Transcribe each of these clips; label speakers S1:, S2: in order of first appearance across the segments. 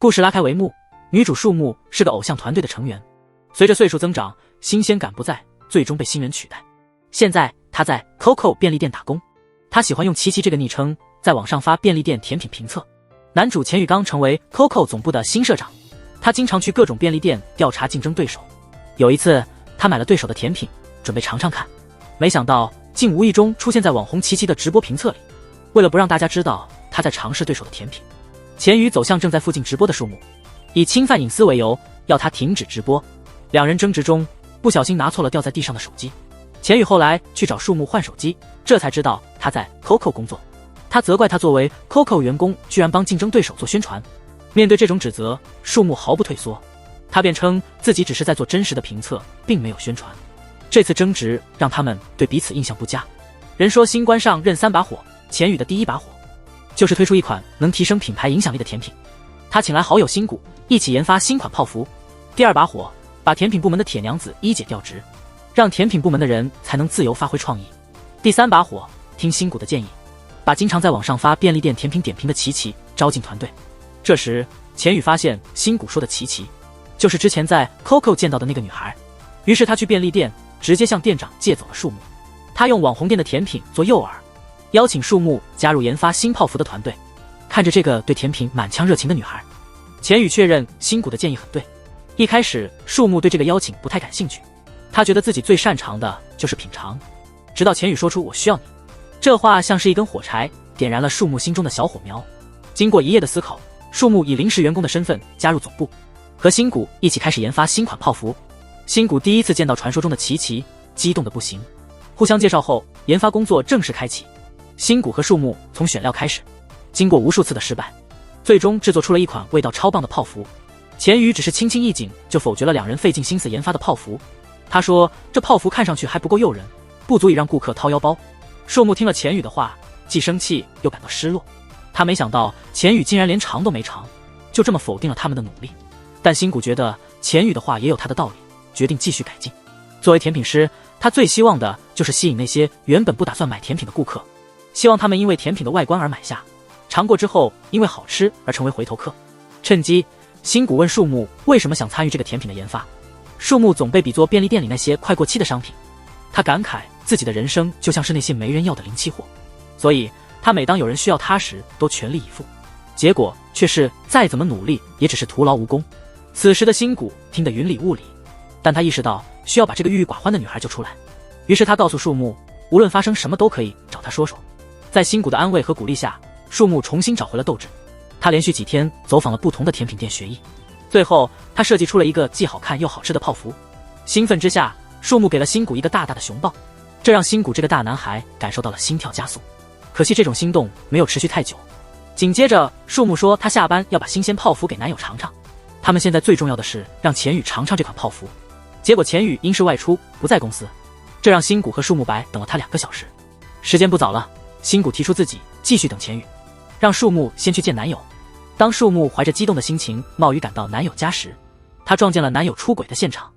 S1: 故事拉开帷幕，女主树木是个偶像团队的成员，随着岁数增长，新鲜感不在，最终被新人取代。现在她在 Coco 便利店打工，她喜欢用琪琪这个昵称，在网上发便利店甜品评测。男主钱宇刚成为 Coco 总部的新社长，他经常去各种便利店调查竞争对手。有一次，他买了对手的甜品，准备尝尝看，没想到竟无意中出现在网红琪琪的直播评测里。为了不让大家知道他在尝试对手的甜品，钱宇走向正在附近直播的树木，以侵犯隐私为由要他停止直播。两人争执中，不小心拿错了掉在地上的手机。钱宇后来去找树木换手机，这才知道他在 Coco 工作。他责怪他作为 Coco 员工居然帮竞争对手做宣传。面对这种指责，树木毫不退缩，他辩称自己只是在做真实的评测，并没有宣传。这次争执让他们对彼此印象不佳。人说新官上任3把火，钱宇的第1把火就是推出一款能提升品牌影响力的甜品。他请来好友新谷一起研发新款泡芙。第2把火，把甜品部门的铁娘子一姐调职，让甜品部门的人才能自由发挥创意。第3把火，听新谷的建议，把经常在网上发便利店甜品点评的琪琪招进团队。这时钱宇发现新谷说的琪琪就是之前在 Coco 见到的那个女孩，于是他去便利店直接向店长借走了树木。他用网红店的甜品做诱饵，邀请树木加入研发新泡芙的团队。看着这个对甜品满腔热情的女孩，钱宇确认新谷的建议很对。一开始树木对这个邀请不太感兴趣，他觉得自己最擅长的就是品尝。直到钱宇说出我需要你，这话像是一根火柴，点燃了树木心中的小火苗。经过1夜的思考，树木以临时员工的身份加入总部，和新谷一起开始研发新款泡芙。新谷第一次见到传说中的琪琪，激动得不行。互相介绍后，研发工作正式开启。新谷和树木从选料开始，经过无数次的失败，最终制作出了一款味道超棒的泡芙。钱宇只是轻轻一紧就否决了两人费尽心思研发的泡芙。他说这泡芙看上去还不够诱人，不足以让顾客掏腰包。树木听了钱宇的话，既生气又感到失落。他没想到钱宇竟然连尝都没尝，就这么否定了他们的努力。但新谷觉得钱宇的话也有他的道理，决定继续改进。作为甜品师，他最希望的就是吸引那些原本不打算买甜品的顾客，希望他们因为甜品的外观而买下，尝过之后因为好吃而成为回头客。趁机，新谷问树木为什么想参与这个甜品的研发。树木总被比作便利店里那些快过期的商品，他感慨自己的人生就像是那些没人要的零期货，所以他每当有人需要他时都全力以赴，结果却是再怎么努力也只是徒劳无功。此时的新谷听得云里雾里，但他意识到需要把这个郁郁寡欢的女孩救出来，于是他告诉树木无论发生什么都可以找他说说。在新谷的安慰和鼓励下，树木重新找回了斗志。他连续几天走访了不同的甜品店学艺，最后他设计出了一个既好看又好吃的泡芙。兴奋之下，树木给了新谷一个大大的熊抱，这让新谷这个大男孩感受到了心跳加速。可惜这种心动没有持续太久。紧接着树木说他下班要把新鲜泡芙给男友尝尝，他们现在最重要的是让钱宇尝尝这款泡芙。结果钱宇因事外出不在公司，这让新谷和树木白等了他2个小时。时间不早了，新谷提出自己继续等钱宇，让树木先去见男友。当树木怀着激动的心情冒雨赶到男友家时，她撞见了男友出轨的现场。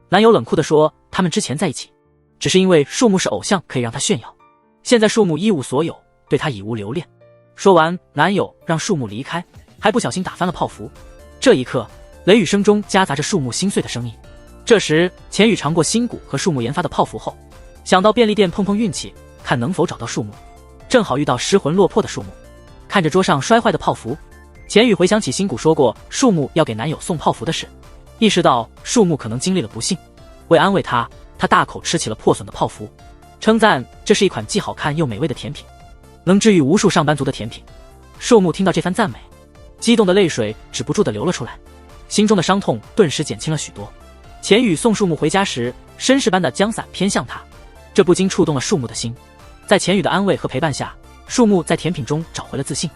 S1: 男友冷酷地说他们之前在一起，只是因为树木是偶像可以让他炫耀，现在树木一无所有，对他已无留恋。说完，男友让树木离开，还不小心打翻了泡芙。这一刻，雷雨声中夹杂着树木心碎的声音。这时钱宇尝过新谷和树木研发的泡芙后，想到便利店碰碰运气，看能否找到树木。正好遇到失魂落魄的树木，看着桌上摔坏的泡芙，钱宇回想起新谷说过树木要给男友送泡芙的事，意识到树木可能经历了不幸。为安慰他，他大口吃起了破损的泡芙，称赞这是一款既好看又美味的甜品，能治愈无数上班族的甜品。树木听到这番赞美，激动的泪水止不住地流了出来，心中的伤痛顿时减轻了许多。钱宇送树木回家时，绅士般的将伞偏向他，这不禁触动了树木的心。在钱宇的安慰和陪伴下，树木在甜品中找回了自信，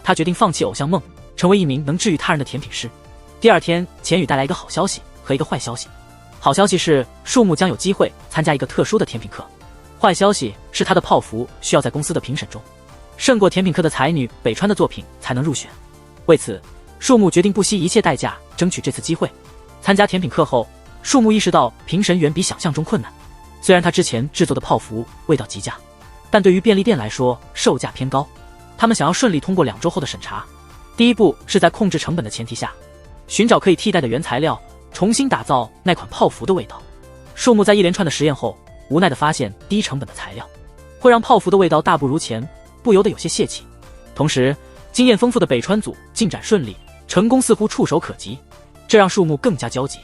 S1: 他决定放弃偶像梦，成为一名能治愈他人的甜品师。第2天，钱宇带来一个好消息和一个坏消息。好消息是树木将有机会参加一个特殊的甜品课，坏消息是他的泡芙需要在公司的评审中胜过甜品课的才女北川的作品才能入选。为此，树木决定不惜一切代价争取这次机会。参加甜品课后，树木意识到评审远比想象中困难。虽然他之前制作的泡芙味道极佳，但对于便利店来说售价偏高，他们想要顺利通过2周后的审查，第一步是在控制成本的前提下，寻找可以替代的原材料，重新打造那款泡芙的味道。树木在一连串的实验后，无奈地发现低成本的材料会让泡芙的味道大不如前，不由得有些泄气。同时，经验丰富的北川组进展顺利，成功似乎触手可及，这让树木更加焦急。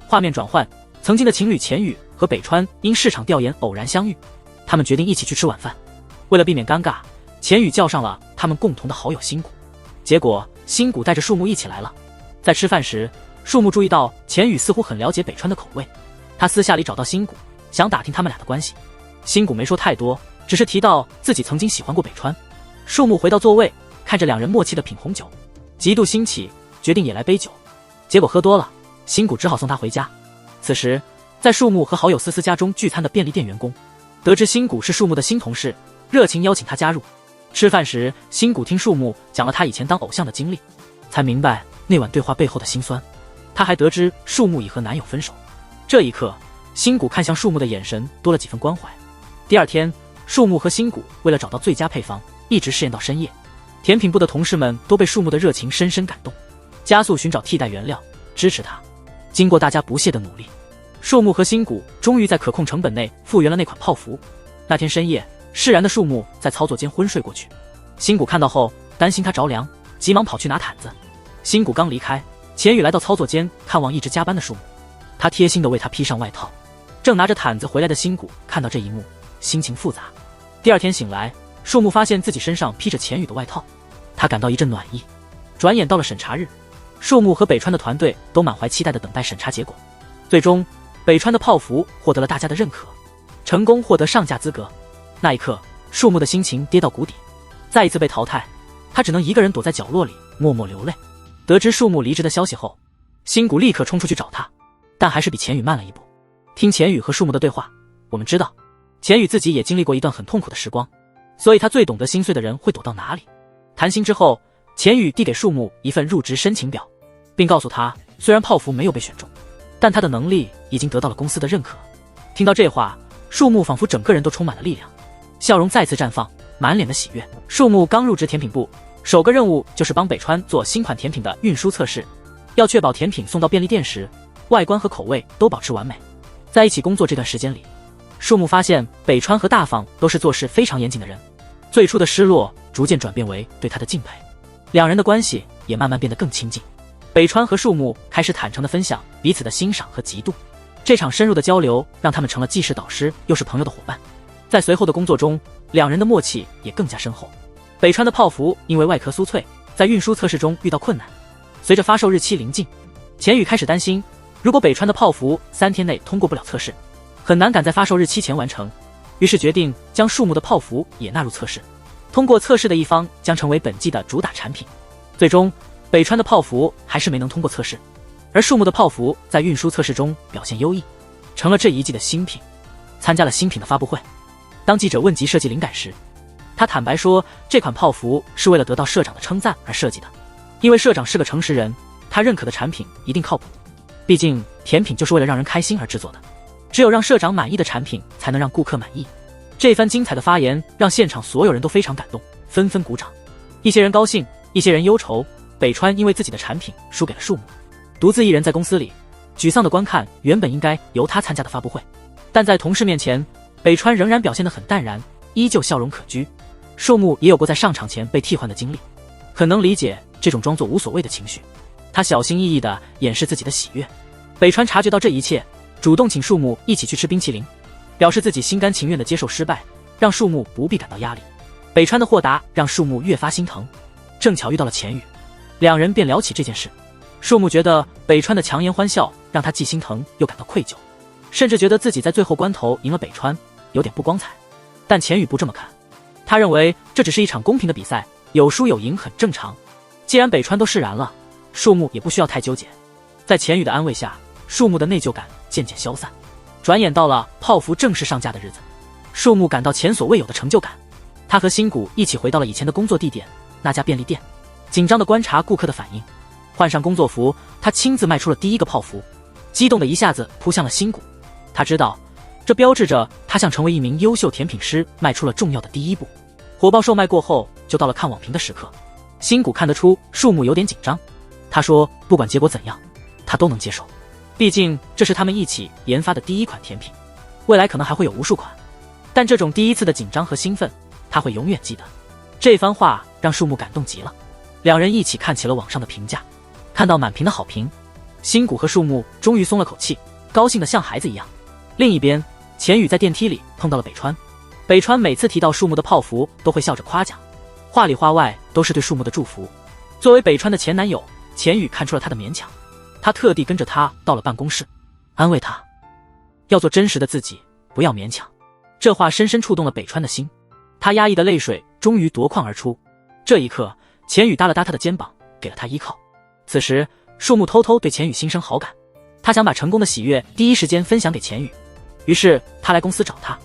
S1: 画面转换，曾经的情侣钱宇和北川因市场调研偶然相遇，他们决定一起去吃晚饭。为了避免尴尬，钱宇叫上了他们共同的好友新谷。结果新谷带着树木一起来了。在吃饭时，树木注意到钱宇似乎很了解北川的口味，他私下里找到新谷，想打听他们俩的关系。新谷没说太多，只是提到自己曾经喜欢过北川。树木回到座位，看着两人默契的品红酒，极度兴起，决定也来杯酒。结果喝多了，新谷只好送他回家。此时，在树木和好友思思家中聚餐的便利店员工，得知新谷是树木的新同事，热情邀请他加入。吃饭时，新谷听树木讲了他以前当偶像的经历，才明白那晚对话背后的辛酸。他还得知树木已和男友分手。这一刻，新谷看向树木的眼神多了几分关怀。第二天，树木和新谷为了找到最佳配方，一直试验到深夜。甜品部的同事们都被树木的热情深深感动，加速寻找替代原料，支持他。经过大家不懈的努力，树木和新谷终于在可控成本内复原了那款泡芙。那天深夜，释然的树木在操作间昏睡过去。新谷看到后，担心他着凉，急忙跑去拿毯子。新谷刚离开，钱宇来到操作间看望一直加班的树木，他贴心地为他披上外套。正拿着毯子回来的新谷看到这一幕，心情复杂。第二天醒来，树木发现自己身上披着钱宇的外套，他感到一阵暖意。转眼到了审查日，树木和北川的团队都满怀期待地等待审查结果。最终，北川的泡芙获得了大家的认可，成功获得上架资格。那一刻，树木的心情跌到谷底，再一次被淘汰，他只能一个人躲在角落里默默流泪。得知树木离职的消息后，新谷立刻冲出去找他，但还是比钱宇慢了一步。听钱宇和树木的对话，我们知道钱宇自己也经历过一段很痛苦的时光，所以他最懂得心碎的人会躲到哪里。谈心之后，钱宇递给树木一份入职申请表，并告诉他，虽然泡芙没有被选中，但他的能力已经得到了公司的认可。听到这话，树木仿佛整个人都充满了力量，笑容再次绽放，满脸的喜悦。树木刚入职甜品部，首个任务就是帮北川做新款甜品的运输测试，要确保甜品送到便利店时，外观和口味都保持完美。在一起工作这段时间里，树木发现北川和大方都是做事非常严谨的人，最初的失落逐渐转变为对他的敬佩，两人的关系也慢慢变得更亲近。北川和树木开始坦诚地分享彼此的欣赏和嫉妒，这场深入的交流让他们成了既是导师又是朋友的伙伴。在随后的工作中，两人的默契也更加深厚。北川的泡芙因为外壳酥脆，在运输测试中遇到困难。随着发售日期临近，钱宇开始担心，如果北川的泡芙3天内通过不了测试，很难赶在发售日期前完成，于是决定将树木的泡芙也纳入测试。通过测试的一方将成为本季的主打产品。最终，北川的泡芙还是没能通过测试，而树木的泡芙在运输测试中表现优异，成了这一季的新品。参加了新品的发布会，当记者问及设计灵感时，他坦白说，这款泡芙是为了得到社长的称赞而设计的，因为社长是个诚实人，他认可的产品一定靠谱。毕竟甜品就是为了让人开心而制作的，只有让社长满意的产品才能让顾客满意。这番精彩的发言让现场所有人都非常感动，纷纷鼓掌。一些人高兴，一些人忧愁。北川因为自己的产品输给了树木，独自一人在公司里沮丧地观看原本应该由他参加的发布会，但在同事面前，北川仍然表现得很淡然，依旧笑容可掬。树木也有过在上场前被替换的经历，很能理解这种装作无所谓的情绪，他小心翼翼地掩饰自己的喜悦。北川察觉到这一切，主动请树木一起去吃冰淇淋，表示自己心甘情愿地接受失败，让树木不必感到压力。北川的豁达让树木越发心疼，正巧遇到了钱宇，两人便聊起这件事。树木觉得北川的强颜欢笑让他既心疼又感到愧疚，甚至觉得自己在最后关头赢了北川，有点不光彩。但钱宇不这么看，他认为这只是一场公平的比赛，有输有赢很正常。既然北川都释然了，树木也不需要太纠结。在钱宇的安慰下，树木的内疚感渐渐消散。转眼到了泡芙正式上架的日子，树木感到前所未有的成就感。他和新谷一起回到了以前的工作地点，那家便利店，紧张地观察顾客的反应。换上工作服，他亲自卖出了第一个泡芙，激动的一下子扑向了新谷。他知道，这标志着他向成为一名优秀甜品师迈出了重要的第一步。火爆售卖过后，就到了看网评的时刻。新谷看得出树木有点紧张，他说不管结果怎样，他都能接受，毕竟这是他们一起研发的第一款甜品，未来可能还会有无数款，但这种第一次的紧张和兴奋，他会永远记得。这番话让树木感动极了，两人一起看起了网上的评价，看到满屏的好评，新谷和树木终于松了口气，高兴得像孩子一样。另一边，钱宇在电梯里碰到了北川，北川每次提到树木的泡芙都会笑着夸奖，话里话外都是对树木的祝福。作为北川的前男友，钱宇看出了他的勉强，他特地跟着他到了办公室，安慰他要做真实的自己，不要勉强。这话深深触动了北川的心，他压抑的泪水终于夺眶而出。这一刻，钱宇搭了搭他的肩膀，给了他依靠。此时树木偷偷对钱宇心生好感，他想把成功的喜悦第一时间分享给钱宇，于是他来公司找他，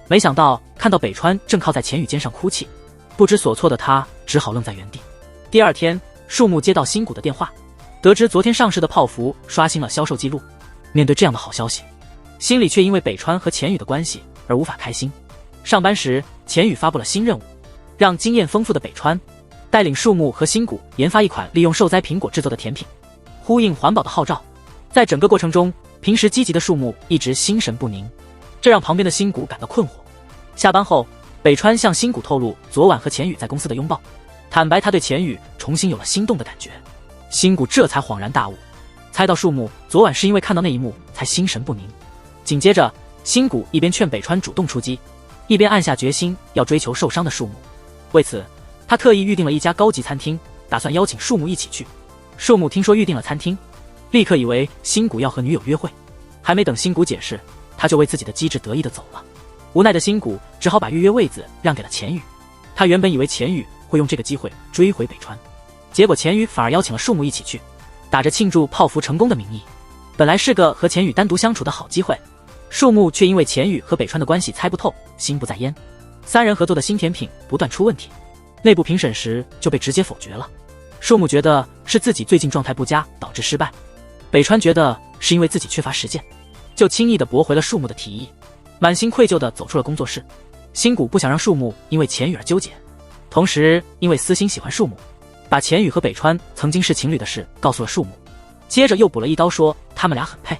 S1: 没想到看到北川正靠在钱宇肩上哭泣，不知所措的他只好愣在原地。第二天，树木接到新谷的电话，得知昨天上市的泡芙刷新了销售记录。面对这样的好消息，心里却因为北川和钱宇的关系而无法开心。上班时，钱宇发布了新任务，让经验丰富的北川带领树木和新谷研发一款利用受栽苹果制作的甜品，呼应环保的号召。在整个过程中，平时积极的树木一直心神不宁，这让旁边的新谷感到困惑。下班后，北川向新谷透露昨晚和钱宇在公司的拥抱，坦白他对钱宇重新有了心动的感觉。新谷这才恍然大悟，猜到树木昨晚是因为看到那一幕才心神不宁。紧接着，新谷一边劝北川主动出击，一边暗下决心要追求受伤的树木。为此，他特意预定了一家高级餐厅，打算邀请树木一起去。树木听说预定了餐厅，立刻以为新谷要和女友约会，还没等新谷解释，他就为自己的机智得意地走了。无奈的新谷只好把预约位子让给了钱宇。他原本以为钱宇会用这个机会追回北川，结果钱宇反而邀请了树木一起去，打着庆祝泡芙成功的名义。本来是个和钱宇单独相处的好机会，树木却因为钱宇和北川的关系猜不透，心不在焉。三人合作的新甜品不断出问题，内部评审时就被直接否决了。树木觉得是自己最近状态不佳导致失败，北川觉得是因为自己缺乏实践，就轻易地驳回了树木的提议，满心愧疚地走出了工作室。新谷不想让树木因为钱宇而纠结，同时因为私心喜欢树木，把钱宇和北川曾经是情侣的事告诉了树木，接着又补了一刀说他们俩很配。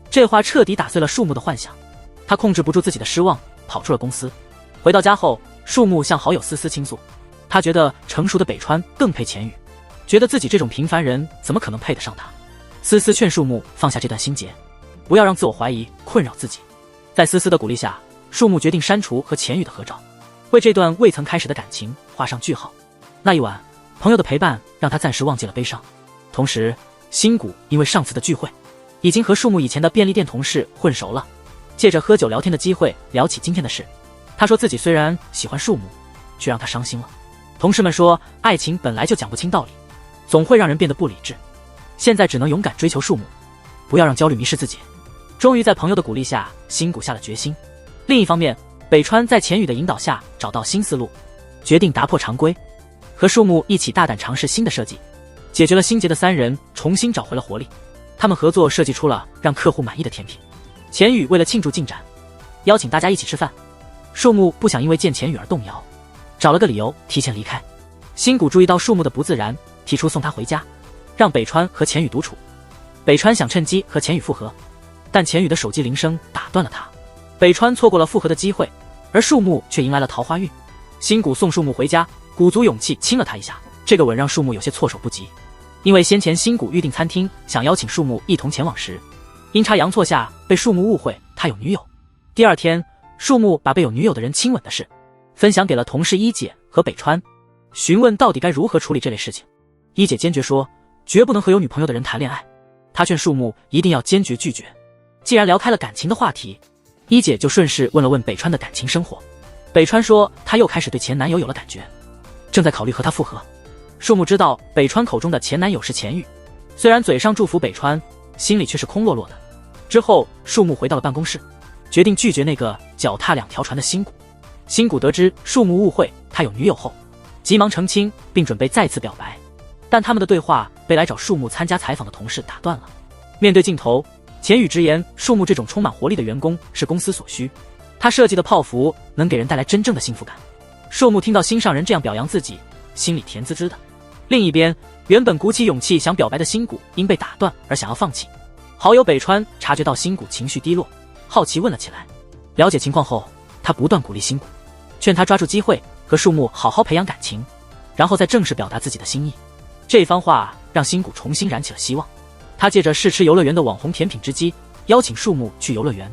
S1: 这话彻底打碎了树木的幻想，他控制不住自己的失望，跑出了公司。回到家后，树木向好友思思倾诉，他觉得成熟的北川更配钱宇，觉得自己这种平凡人怎么可能配得上他。思思劝树木放下这段心结，不要让自我怀疑困扰自己。在思思的鼓励下，树木决定删除和钱宇的合照，为这段未曾开始的感情画上句号。那一晚，朋友的陪伴让他暂时忘记了悲伤。同时，新谷因为上次的聚会，已经和树木以前的便利店同事混熟了，借着喝酒聊天的机会聊起今天的事。他说自己虽然喜欢树木，却让他伤心了。同事们说，爱情本来就讲不清道理，总会让人变得不理智。现在只能勇敢追求树木，不要让焦虑迷失自己。终于在朋友的鼓励下，新谷下了决心。另一方面，北川在钱宇的引导下找到新思路，决定打破常规，和树木一起大胆尝试新的设计。解决了心结的三人重新找回了活力，他们合作设计出了让客户满意的甜品。钱宇为了庆祝进展，邀请大家一起吃饭。树木不想因为见钱宇而动摇，找了个理由提前离开。新谷注意到树木的不自然，提出送他回家，让北川和钱宇独处。北川想趁机和钱宇复合，但钱宇的手机铃声打断了他。北川错过了复合的机会，而树木却迎来了桃花运。新谷送树木回家，鼓足勇气亲了他一下，这个吻让树木有些措手不及。因为先前新谷预定餐厅想邀请树木一同前往时，阴差阳错下被树木误会他有女友。第二天，树木把被有女友的人亲吻的事分享给了同事一姐和北川，询问到底该如何处理这类事情。一姐坚决说绝不能和有女朋友的人谈恋爱，她劝树木一定要坚决拒绝。既然聊开了感情的话题，一姐就顺势问了问北川的感情生活。北川说他又开始对前男友有了感觉，正在考虑和他复合。树木知道北川口中的前男友是钱宇，虽然嘴上祝福北川，心里却是空落落的。之后树木回到了办公室，决定拒绝那个脚踏两条船的新谷。新谷得知树木误会他有女友后，急忙澄清并准备再次表白，但他们的对话被来找树木参加采访的同事打断了。面对镜头，钱宇直言树木这种充满活力的员工是公司所需，他设计的泡芙能给人带来真正的幸福感。树木听到心上人这样表扬自己，心里甜滋滋的。另一边，原本鼓起勇气想表白的新谷因被打断而想要放弃。好友北川察觉到新谷情绪低落，好奇问了起来。了解情况后，他不断鼓励新谷，劝他抓住机会和树木好好培养感情，然后再正式表达自己的心意。这番话让新谷重新燃起了希望。他借着试吃游乐园的网红甜品之机，邀请树木去游乐园。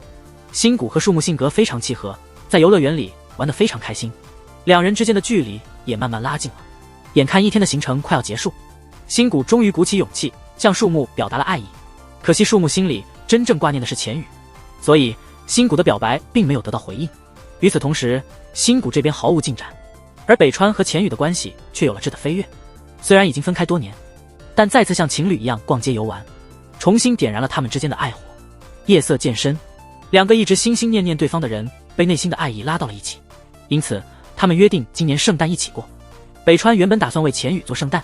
S1: 新谷和树木性格非常契合，在游乐园里玩得非常开心，两人之间的距离也慢慢拉近了。眼看一天的行程快要结束，新谷终于鼓起勇气向树木表达了爱意。可惜树木心里真正挂念的是钱宇，所以新谷的表白并没有得到回应。与此同时，新谷这边毫无进展，而北川和钱宇的关系却有了质的飞跃。虽然已经分开多年，但再次像情侣一样逛街游玩，重新点燃了他们之间的爱火。夜色渐深，两个一直心心念念对方的人被内心的爱意拉到了一起，因此他们约定今年圣诞一起过。北川原本打算为钱宇做圣诞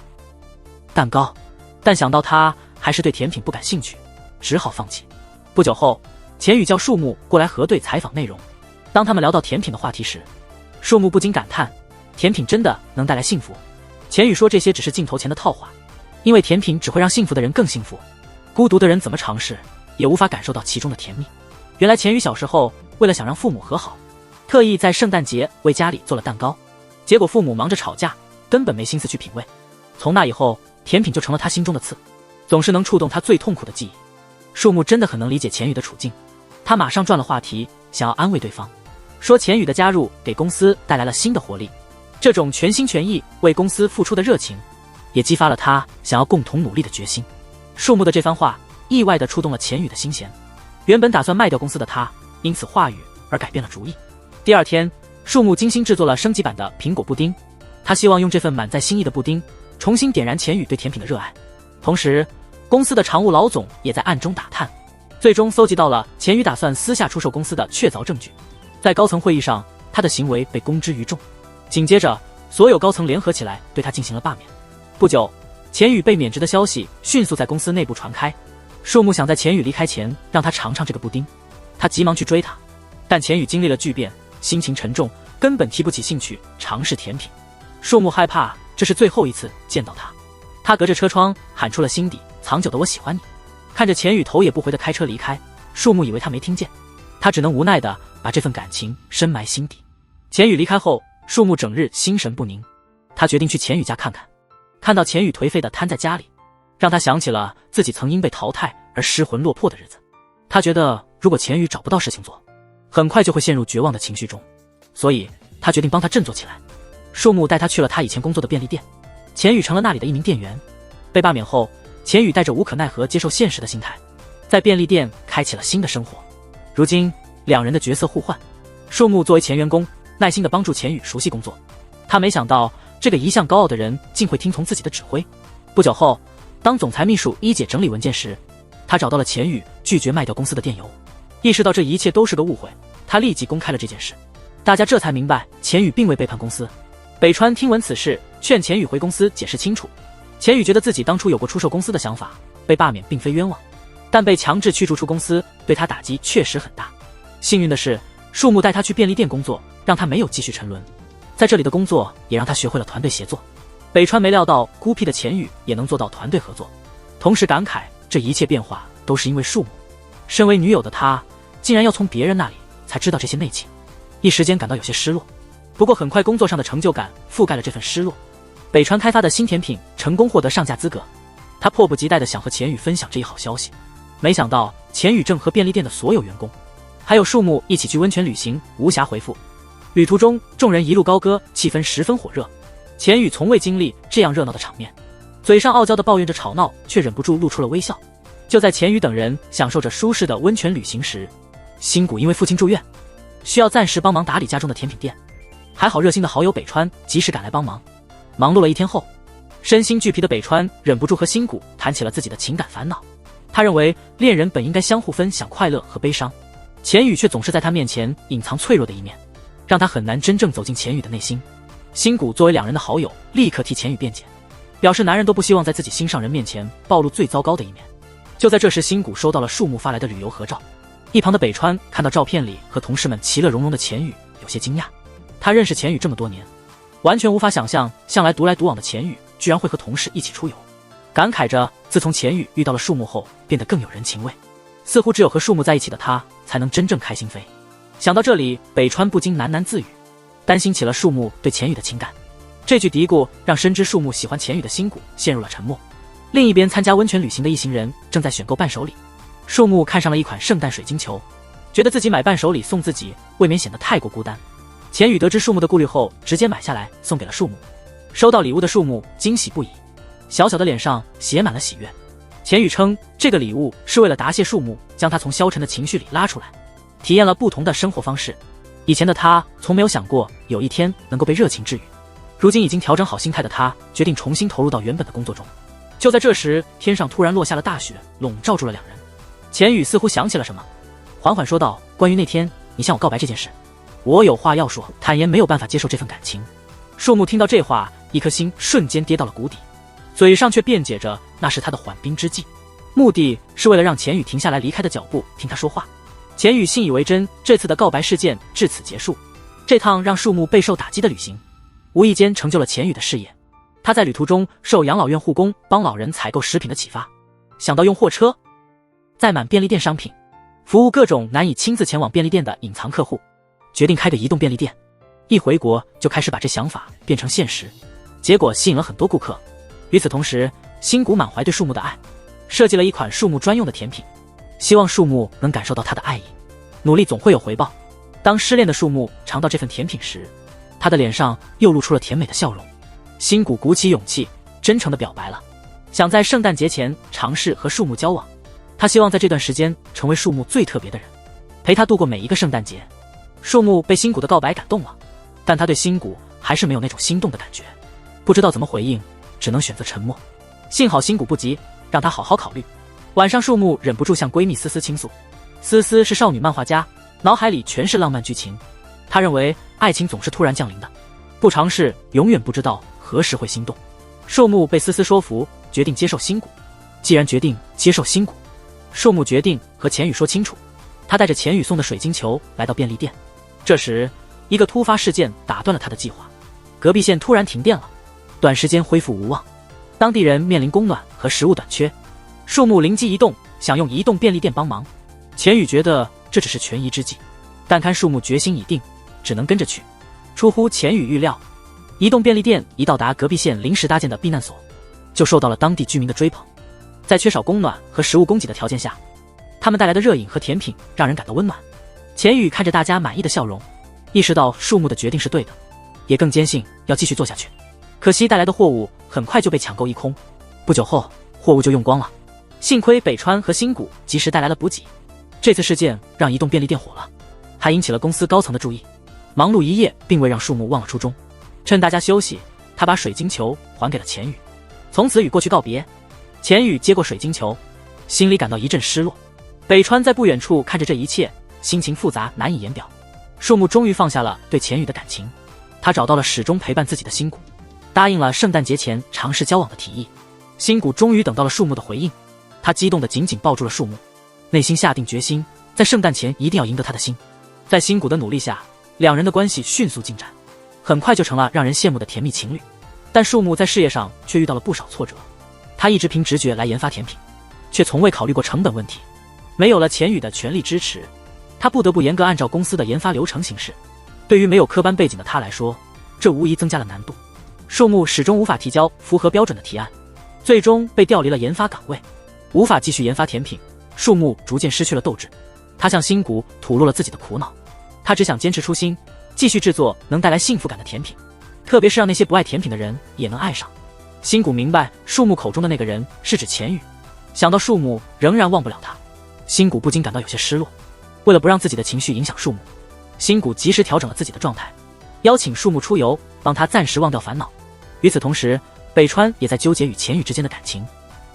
S1: 蛋糕，但想到他还是对甜品不感兴趣，只好放弃。不久后，钱宇叫树木过来核对采访内容。当他们聊到甜品的话题时，树木不禁感叹，甜品真的能带来幸福。钱宇说这些只是镜头前的套话，因为甜品只会让幸福的人更幸福，孤独的人怎么尝试也无法感受到其中的甜蜜。原来钱宇小时候为了想让父母和好，特意在圣诞节为家里做了蛋糕，结果父母忙着吵架，根本没心思去品味。从那以后，甜品就成了他心中的刺，总是能触动他最痛苦的记忆。树木真的很能理解钱宇的处境，他马上转了话题，想要安慰对方，说钱宇的加入给公司带来了新的活力，这种全心全意为公司付出的热情，也激发了他想要共同努力的决心。树木的这番话意外地触动了钱宇的心弦，原本打算卖掉公司的他，因此话语而改变了主意。第二天，树木精心制作了升级版的苹果布丁，他希望用这份满载心意的布丁重新点燃钱宇对甜品的热爱。同时，公司的常务老总也在暗中打探，最终搜集到了钱宇打算私下出售公司的确凿证据。在高层会议上，他的行为被公之于众，紧接着所有高层联合起来对他进行了罢免。不久，钱宇被免职的消息迅速在公司内部传开。树木想在钱宇离开前让他尝尝这个布丁，他急忙去追他，但钱宇经历了巨变，心情沉重，根本提不起兴趣尝试甜品。树木害怕这是最后一次见到他，他隔着车窗喊出了心底藏久的我喜欢你。看着钱宇头也不回的开车离开，树木以为他没听见，他只能无奈的把这份感情深埋心底。钱宇离开后，树木整日心神不宁，他决定去钱宇家看看。看到钱宇颓废的瘫在家里，让他想起了自己曾因被淘汰而失魂落魄的日子。他觉得如果钱宇找不到事情做，很快就会陷入绝望的情绪中，所以他决定帮他振作起来。树木带他去了他以前工作的便利店，钱宇成了那里的一名店员。被罢免后，钱宇带着无可奈何接受现实的心态，在便利店开启了新的生活。如今两人的角色互换，树木作为前员工，耐心地帮助钱宇熟悉工作。他没想到这个一向高傲的人竟会听从自己的指挥。不久后，当总裁秘书一姐整理文件时，他找到了钱宇拒绝卖掉公司的电邮。意识到这一切都是个误会，他立即公开了这件事。大家这才明白钱宇并未背叛公司。北川听闻此事，劝钱宇回公司解释清楚。钱宇觉得自己当初有过出售公司的想法，被罢免并非冤枉，但被强制驱逐出公司对他打击确实很大。幸运的是，树木带他去便利店工作，让他没有继续沉沦。在这里的工作也让他学会了团队协作。北川没料到孤僻的钱宇也能做到团队合作，同时感慨这一切变化都是因为树木。身为女友的他，竟然要从别人那里才知道这些内情，一时间感到有些失落。不过很快工作上的成就感覆盖了这份失落。北川开发的新甜品成功获得上架资格，他迫不及待地想和钱宇分享这一好消息。没想到钱宇正和便利店的所有员工还有树木一起去温泉旅行，无暇回复。旅途中众人一路高歌，气氛十分火热。钱宇从未经历这样热闹的场面，嘴上傲娇地抱怨着吵闹，却忍不住露出了微笑。就在钱宇等人享受着舒适的温泉旅行时，新谷因为父亲住院，需要暂时帮忙打理家中的甜品店。还好热心的好友北川及时赶来帮忙。忙碌了一天后，身心俱疲的北川忍不住和新谷谈起了自己的情感烦恼。他认为恋人本应该相互分享快乐和悲伤，钱宇却总是在他面前隐藏脆弱的一面，让他很难真正走进钱宇的内心。新谷作为两人的好友，立刻替钱宇辩解，表示男人都不希望在自己心上人面前暴露最糟糕的一面。就在这时，新谷收到了树木发来的旅游合照。一旁的北川看到照片里和同事们其乐融融的钱宇，有些惊讶。他认识钱宇这么多年，完全无法想象向来独来独往的钱宇居然会和同事一起出游，感慨着自从钱宇遇到了树木后变得更有人情味，似乎只有和树木在一起的他才能真正开心飞。想到这里，北川不禁喃喃自语，担心起了树木对钱宇的情感。这句嘀咕让深知树木喜欢钱宇的新谷陷入了沉默。另一边，参加温泉旅行的一行人正在选购伴手礼。树木看上了一款圣诞水晶球，觉得自己买伴手礼送自己未免显得太过孤单。钱宇得知树木的顾虑后，直接买下来送给了树木。收到礼物的树木惊喜不已，小小的脸上写满了喜悦。钱宇称，这个礼物是为了答谢树木将他从消沉的情绪里拉出来，体验了不同的生活方式。以前的他从没有想过有一天能够被热情治愈，如今已经调整好心态的他，决定重新投入到原本的工作中。就在这时，天上突然落下了大雪，笼罩住了两人。钱宇似乎想起了什么，缓缓说道，关于那天你向我告白这件事，我有话要说，坦言没有办法接受这份感情。树木听到这话，一颗心瞬间跌到了谷底，嘴上却辩解着那是他的缓兵之计，目的是为了让钱宇停下来离开的脚步，听他说话。钱宇信以为真，这次的告白事件至此结束。这趟让树木备受打击的旅行，无意间成就了钱宇的事业。他在旅途中受养老院护工帮老人采购食品的启发，想到用货车载满便利店商品，服务各种难以亲自前往便利店的隐藏客户，决定开个移动便利店。一回国就开始把这想法变成现实，结果吸引了很多顾客。与此同时，新谷满怀对树木的爱，设计了一款树木专用的甜品，希望树木能感受到他的爱意。努力总会有回报。当失恋的树木尝到这份甜品时，他的脸上又露出了甜美的笑容。新谷鼓起勇气，真诚地表白了，想在圣诞节前尝试和树木交往。他希望在这段时间成为树木最特别的人，陪他度过每一个圣诞节。树木被新谷的告白感动了，但他对新谷还是没有那种心动的感觉，不知道怎么回应，只能选择沉默。幸好新谷不急，让他好好考虑。晚上，树木忍不住向闺蜜思思倾诉。思思是少女漫画家，脑海里全是浪漫剧情。她认为爱情总是突然降临的，不尝试永远不知道何时会心动。树木被思思说服，决定接受新谷。既然决定接受新谷，树木决定和钱宇说清楚。他带着钱宇送的水晶球来到便利店。这时，一个突发事件打断了他的计划。隔壁县突然停电了，短时间恢复无望，当地人面临供暖和食物短缺。树木灵机一动，想用移动便利店帮忙。钱宇觉得这只是权宜之计，但看树木决心已定，只能跟着去。出乎钱宇预料，移动便利店一到达隔壁县临时搭建的避难所，就受到了当地居民的追捧。在缺少供暖和食物供给的条件下，他们带来的热饮和甜品让人感到温暖。钱宇看着大家满意的笑容，意识到树木的决定是对的，也更坚信要继续做下去。可惜带来的货物很快就被抢购一空，不久后货物就用光了。幸亏北川和新谷及时带来了补给。这次事件让移动便利店火了，还引起了公司高层的注意。忙碌一夜并未让树木忘了初衷，趁大家休息，他把水晶球还给了钱宇，从此与过去告别。钱宇接过水晶球，心里感到一阵失落。北川在不远处看着这一切，心情复杂难以言表。树木终于放下了对钱宇的感情，他找到了始终陪伴自己的新谷，答应了圣诞节前尝试交往的提议。新谷终于等到了树木的回应，他激动地紧紧抱住了树木，内心下定决心，在圣诞前一定要赢得他的心。在新谷的努力下，两人的关系迅速进展，很快就成了让人羡慕的甜蜜情侣。但树木在事业上却遇到了不少挫折，他一直凭直觉来研发甜品，却从未考虑过成本问题。没有了钱宇的全力支持，他不得不严格按照公司的研发流程行事。对于没有科班背景的他来说，这无疑增加了难度。树木始终无法提交符合标准的提案，最终被调离了研发岗位，无法继续研发甜品。树木逐渐失去了斗志，他向新谷吐露了自己的苦恼。他只想坚持初心，继续制作能带来幸福感的甜品，特别是让那些不爱甜品的人也能爱上。新谷明白树木口中的那个人是指钱宇，想到树木仍然忘不了他，新谷不禁感到有些失落。为了不让自己的情绪影响树木，新谷及时调整了自己的状态，邀请树木出游，帮他暂时忘掉烦恼。与此同时，北川也在纠结与钱宇之间的感情。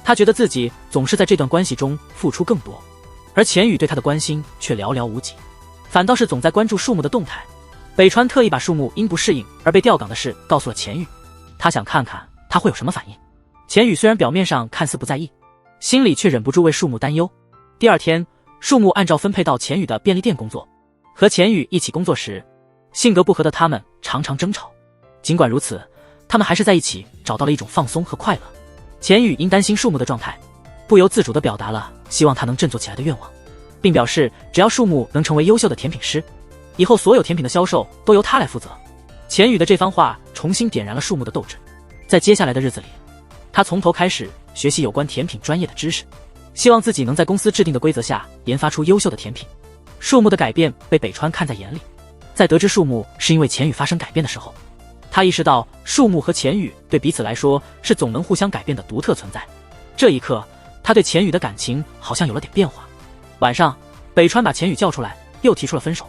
S1: 他觉得自己总是在这段关系中付出更多，而钱宇对他的关心却寥寥无几，反倒是总在关注树木的动态。北川特意把树木因不适应而被调岗的事告诉了钱宇，他想看看他会有什么反应。钱宇虽然表面上看似不在意，心里却忍不住为树木担忧。第二天，树木按照分配到钱宇的便利店工作。和钱宇一起工作时，性格不合的他们常常争吵。尽管如此，他他们还是在一起找到了一种放松和快乐。钱宇因担心树木的状态，不由自主地表达了希望他能振作起来的愿望，并表示只要树木能成为优秀的甜品师，以后所有甜品的销售都由他来负责。钱宇的这番话重新点燃了树木的斗志。在接下来的日子里，他从头开始学习有关甜品专业的知识，希望自己能在公司制定的规则下研发出优秀的甜品。树木的改变被北川看在眼里，在得知树木是因为钱宇发生改变的时候，他意识到树木和钱宇对彼此来说是总能互相改变的独特存在。这一刻，他对钱宇的感情好像有了点变化。晚上，北川把钱宇叫出来，又提出了分手。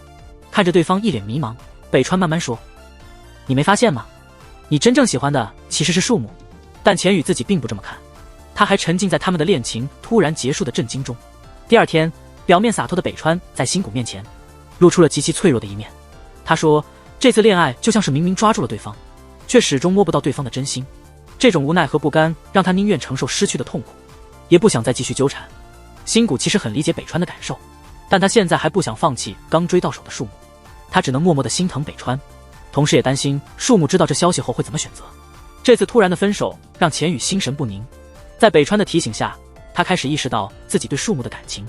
S1: 看着对方一脸迷茫，北川慢慢说：“你没发现吗？你真正喜欢的其实是树木。”但钱宇自己并不这么看，他还沉浸在他们的恋情突然结束的震惊中。第二天，表面洒脱的北川在新谷面前露出了极其脆弱的一面。他说，这次恋爱就像是明明抓住了对方，却始终摸不到对方的真心。这种无奈和不甘让他宁愿承受失去的痛苦，也不想再继续纠缠。新谷其实很理解北川的感受，但他现在还不想放弃刚追到手的树木，他只能默默地心疼北川，同时也担心树木知道这消息后会怎么选择。这次突然的分手让钱宇心神不宁，在北川的提醒下，他开始意识到自己对树木的感情。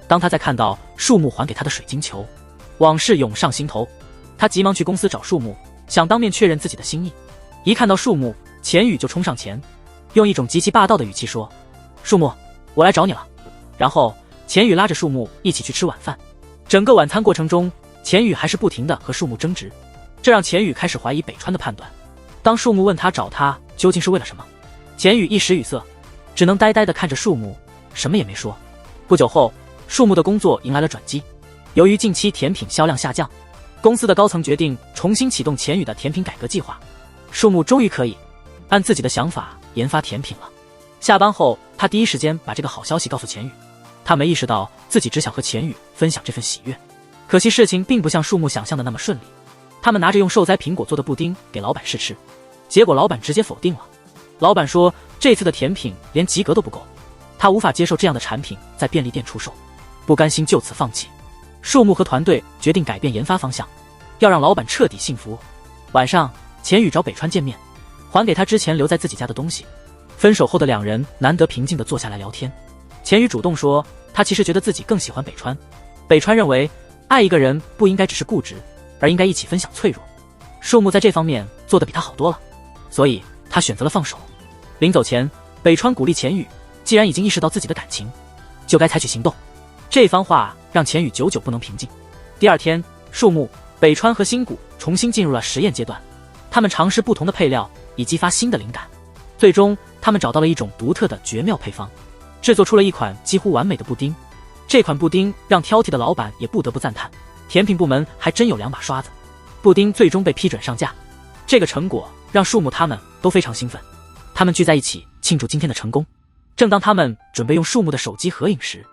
S1: 当他在看到树木还给他的水晶球，往事涌上心头，他急忙去公司找树木，想当面确认自己的心意。一看到树木，钱宇就冲上前，用一种极其霸道的语气说：“树木，我来找你了。”然后钱宇拉着树木一起去吃晚饭。整个晚餐过程中，钱宇还是不停地和树木争执，这让钱宇开始怀疑北川的判断。当树木问他找他究竟是为了什么，钱宇一时语塞，只能呆呆地看着树木，什么也没说。不久后，树木的工作迎来了转机。由于近期甜品销量下降，公司的高层决定重新启动钱宇的甜品改革计划。树木终于可以按自己的想法研发甜品了。下班后，他第一时间把这个好消息告诉钱宇。他没意识到自己只想和钱宇分享这份喜悦，可惜事情并不像树木想象的那么顺利。他们拿着用受灾苹果做的布丁给老板试吃，结果老板直接否定了。老板说这次的甜品连及格都不够，他无法接受这样的产品在便利店出售，不甘心就此放弃。树木和团队决定改变研发方向，要让老板彻底信服。晚上，钱宇找北川见面，还给他之前留在自己家的东西。分手后的两人难得平静地坐下来聊天。钱宇主动说，他其实觉得自己更喜欢北川。北川认为，爱一个人不应该只是固执，而应该一起分享脆弱。树木在这方面做得比他好多了，所以他选择了放手。临走前，北川鼓励钱宇，既然已经意识到自己的感情，就该采取行动。这番话让钱宇久久不能平静。第二天，树木、北川和新谷重新进入了实验阶段，他们尝试不同的配料，以激发新的灵感。最终，他们找到了一种独特的绝妙配方，制作出了一款几乎完美的布丁。这款布丁让挑剔的老板也不得不赞叹，甜品部门还真有两把刷子。布丁最终被批准上架，这个成果让树木他们都非常兴奋。他们聚在一起庆祝今天的成功。正当他们准备用树木的手机合影时，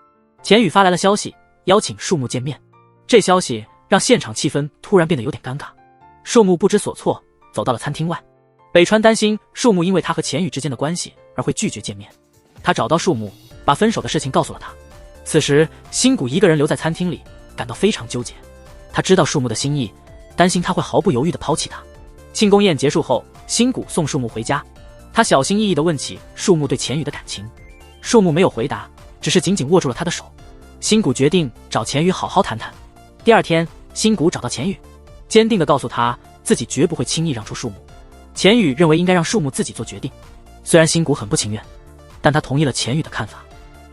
S1: 钱宇发来了消息，邀请树木见面。这消息让现场气氛突然变得有点尴尬。树木不知所措，走到了餐厅外。北川担心树木因为他和钱宇之间的关系而会拒绝见面，他找到树木，把分手的事情告诉了他。此时，新谷一个人留在餐厅里，感到非常纠结。他知道树木的心意，担心他会毫不犹豫地抛弃他。庆功宴结束后，新谷送树木回家，他小心翼翼地问起树木对钱宇的感情。树木没有回答，只是紧紧握住了他的手。新谷决定找钱宇好好谈谈。第二天，新谷找到钱宇，坚定地告诉他自己绝不会轻易让出树木。钱宇认为应该让树木自己做决定，虽然新谷很不情愿，但他同意了钱宇的看法。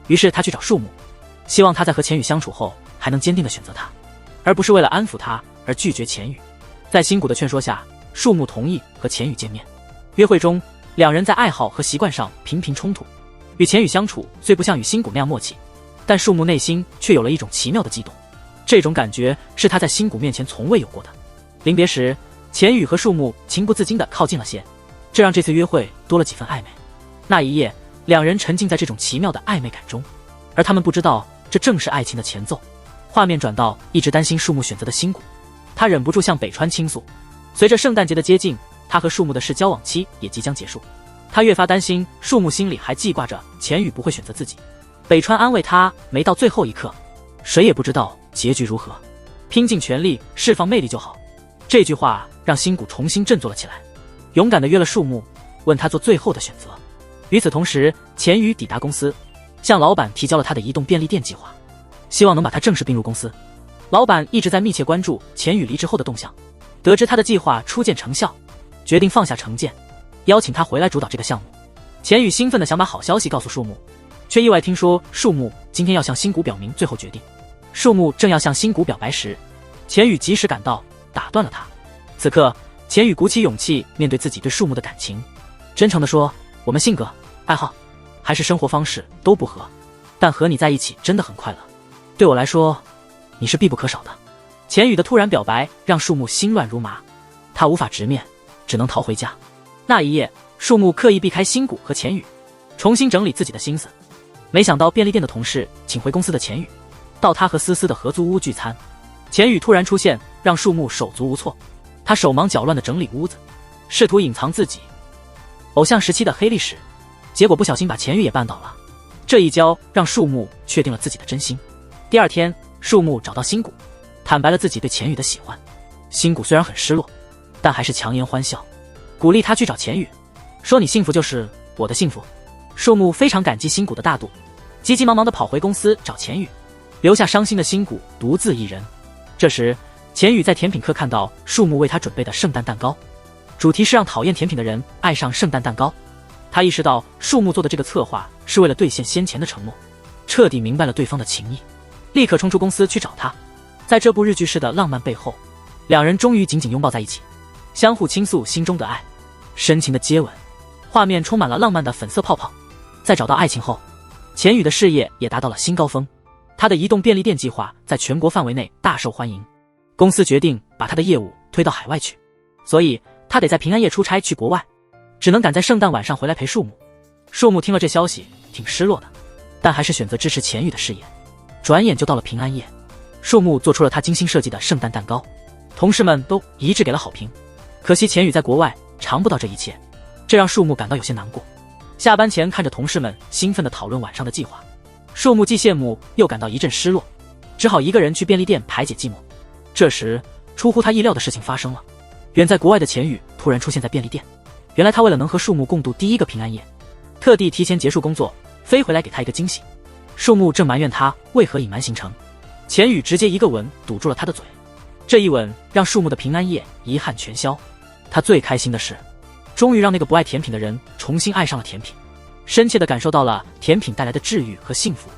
S1: 于是他去找树木，希望他在和钱宇相处后还能坚定地选择他，而不是为了安抚他而拒绝钱宇。在新谷的劝说下，树木同意和钱宇见面。约会中，两人在爱好和习惯上频频冲突。与钱宇相处虽不像与新谷那样默契，但树木内心却有了一种奇妙的悸动，这种感觉是他在新谷面前从未有过的。临别时，钱宇和树木情不自禁地靠近了些，这让这次约会多了几分暧昧。那一夜，两人沉浸在这种奇妙的暧昧感中，而他们不知道这正是爱情的前奏。画面转到一直担心树木选择的新谷，他忍不住向北川倾诉。随着圣诞节的接近，他和树木的试交往期也即将结束，他越发担心树木心里还记挂着钱宇不会选择自己。北川安慰他，没到最后一刻，谁也不知道结局如何，拼尽全力释放魅力就好。这句话让新谷重新振作了起来。勇敢地约了树木，问他做最后的选择。与此同时，钱宇抵达公司，向老板提交了他的移动便利店计划，希望能把他正式并入公司。老板一直在密切关注钱宇离职后的动向，得知他的计划初见成效，决定放下成见，邀请他回来主导这个项目。钱宇兴奋地想把好消息告诉树木，却意外听说树木今天要向新谷表明最后决定。树木正要向新谷表白时，钱宇及时赶到，打断了他。此刻，钱宇鼓起勇气面对自己对树木的感情，真诚地说：“我们性格、爱好，还是生活方式都不合，但和你在一起真的很快乐。对我来说，你是必不可少的。”钱宇的突然表白让树木心乱如麻，他无法直面，只能逃回家。那一夜，树木刻意避开新谷和钱宇，重新整理自己的心思。没想到便利店的同事请回公司的钱宇，到他和思思的合租屋聚餐。钱宇突然出现，让树木手足无措。他手忙脚乱地整理屋子，试图隐藏自己偶像时期的黑历史，结果不小心把钱宇也绊倒了。这一跤让树木确定了自己的真心。第二天，树木找到新谷，坦白了自己对钱宇的喜欢。新谷虽然很失落，但还是强颜欢笑，鼓励他去找钱宇，说你幸福就是我的幸福。树木非常感激新谷的大度，急急忙忙地跑回公司找钱宇，留下伤心的新谷独自一人。这时，钱宇在甜品课看到树木为他准备的圣诞蛋糕，主题是让讨厌甜品的人爱上圣诞蛋糕。他意识到树木做的这个策划是为了兑现先前的承诺，彻底明白了对方的情谊，立刻冲出公司去找他。在这部日剧式的浪漫背后，两人终于紧紧拥抱在一起，相互倾诉心中的爱，深情的接吻，画面充满了浪漫的粉色泡泡。在找到爱情后，钱宇的事业也达到了新高峰，他的移动便利店计划在全国范围内大受欢迎，公司决定把他的业务推到海外去，所以他得在平安夜出差去国外，只能赶在圣诞晚上回来陪树木。树木听了这消息挺失落的，但还是选择支持钱宇的事业。转眼就到了平安夜，树木做出了他精心设计的圣诞蛋糕，同事们都一致给了好评。可惜钱宇在国外尝不到这一切，这让树木感到有些难过。下班前看着同事们兴奋地讨论晚上的计划，树木既羡慕又感到一阵失落，只好一个人去便利店排解寂寞。这时，出乎他意料的事情发生了，远在国外的钱宇突然出现在便利店。原来他为了能和树木共度第一个平安夜，特地提前结束工作，飞回来给他一个惊喜。树木正埋怨他为何隐瞒行程，钱宇直接一个吻堵住了他的嘴。这一吻让树木的平安夜遗憾全消。他最开心的是，终于让那个不爱甜品的人重新爱上了甜品，深切地感受到了甜品带来的治愈和幸福。